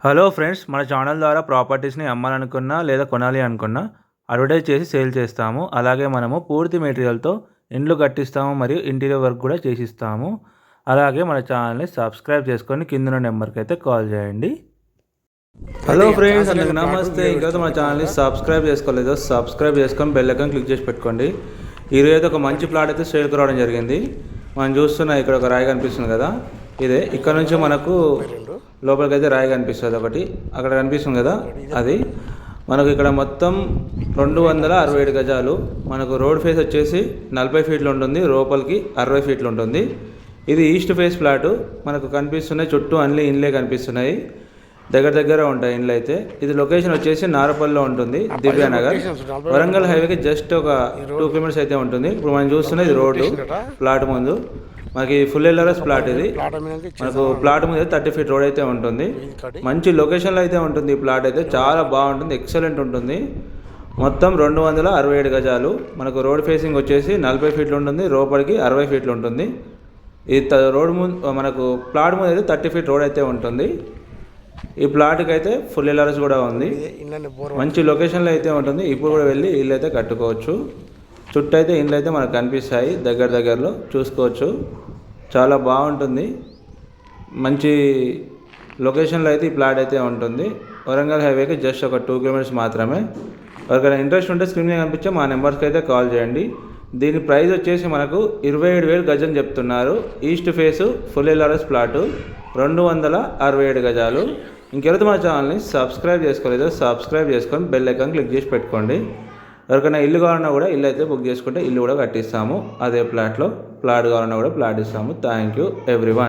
Hello friends, మన channel ద్వారా ప్రాపర్టీస్ని అమ్మాలనుకున్నా లేదా కొనాలి అనుకున్నా అడ్వర్టైజ్ చేసి సేల్ చేస్తాము. అలాగే మనము పూర్తి మెటీరియల్తో ఇండ్లు కట్టిస్తాము మరియు ఇంటీరియర్ వర్క్ కూడా చేసిస్తాము. అలాగే మన ఛానల్ని సబ్స్క్రైబ్ చేసుకొని కింద నెంబర్కి అయితే కాల్ చేయండి. హలో ఫ్రెండ్స్, అందరికీ నమస్తే. ఇంకా మన ఛానల్ని సబ్స్క్రైబ్ చేసుకోలేదు, సబ్స్క్రైబ్ చేసుకొని బెల్ ఐకాన్ క్లిక్ చేసి పెట్టుకోండి. ఈరోజు అయితే ఒక మంచి ప్లాట్ అయితే సేల్కి రావడం జరిగింది. మనం చూస్తున్న ఇక్కడ ఒక రాయి కనిపిస్తుంది కదా, ఇదే. ఇక్కడ నుంచి మనకు లోపలికి అయితే రాయి కనిపిస్తుంది ఒకటి, అక్కడ కనిపిస్తుంది కదా అది. మనకు ఇక్కడ మొత్తం 267 గజాలు. మనకు రోడ్ ఫేస్ వచ్చేసి 40 ఫీట్లు ఉంటుంది, లోపలికి 60 ఫీట్లు ఉంటుంది. ఇది ఈస్ట్ ఫేస్ ఫ్లాటు. మనకు కనిపిస్తున్నాయి చుట్టూ అన్ని ఇండ్లే కనిపిస్తున్నాయి, దగ్గర ఉంటాయి ఇండ్లు అయితే. ఇది లొకేషన్ వచ్చేసి నారపల్లిలో ఉంటుంది, దివ్యానగర్. వరంగల్ హైవేకి జస్ట్ ఒక 2 కిలోమీటర్స్ అయితే ఉంటుంది. ఇప్పుడు మనం చూస్తున్నది రోడ్డు ప్లాట్ ముందు. మనకి ఫుల్ ఎల్ఆర్ఎస్ ప్లాట్ ఇది. మనకు ప్లాట్ మీద 30 ఫీట్ రోడ్ అయితే ఉంటుంది. మంచి లొకేషన్లో అయితే ఉంటుంది. ఈ ప్లాట్ అయితే చాలా బాగుంటుంది, ఎక్సలెంట్ ఉంటుంది. మొత్తం 267 గజాలు. మనకు రోడ్ ఫేసింగ్ వచ్చేసి 40 ఫీట్లు ఉంటుంది, లోపలికి 60 ఫీట్లు ఉంటుంది. ఈ రోడ్ ముందు మనకు ప్లాట్ ముందు అయితే 30 ఫీట్ రోడ్ అయితే ఉంటుంది. ఈ ప్లాట్కి అయితే ఫుల్ ఎల్ఆర్ఎస్ కూడా ఉంది. మంచి లొకేషన్లో అయితే ఉంటుంది. ఇప్పుడు కూడా వెళ్ళి ఇల్లు అయితే కట్టుకోవచ్చు. చుట్టూ అయితే ఇండ్లు అయితే మనకు కనిపిస్తాయి, దగ్గరలో చూసుకోవచ్చు. చాలా బాగుంటుంది, మంచి లొకేషన్లో అయితే ఈ ప్లాట్ అయితే ఉంటుంది. వరంగల్ హైవేకి జస్ట్ ఒక 2 కిలోమీటర్స్ మాత్రమే. ఎవరికైనా ఇంట్రెస్ట్ ఉంటే స్క్రీన్ మీద కనిపించే మా నెంబర్స్కి అయితే కాల్ చేయండి. దీని ప్రైస్ వచ్చేసి మనకు 27,000 గజం చెప్తున్నారు. East face full LRS plot, 267 గజాలు. ఇంకెవరైతే మా ఛానల్ని సబ్స్క్రైబ్ చేసుకోలేదో సబ్స్క్రైబ్ చేసుకొని బెల్ ఐకాన్ క్లిక్ చేసి పెట్టుకోండి. ఎవరికైనా ఇల్లు కావాలన్నా కూడా ఇల్లు అయితే బుక్ చేసుకుంటే ఇల్లు కూడా కట్టిస్తాము. అదే ప్లాట్ కావాలన్నా కూడా ప్లాట్ ఇస్తాము. Thank you everyone.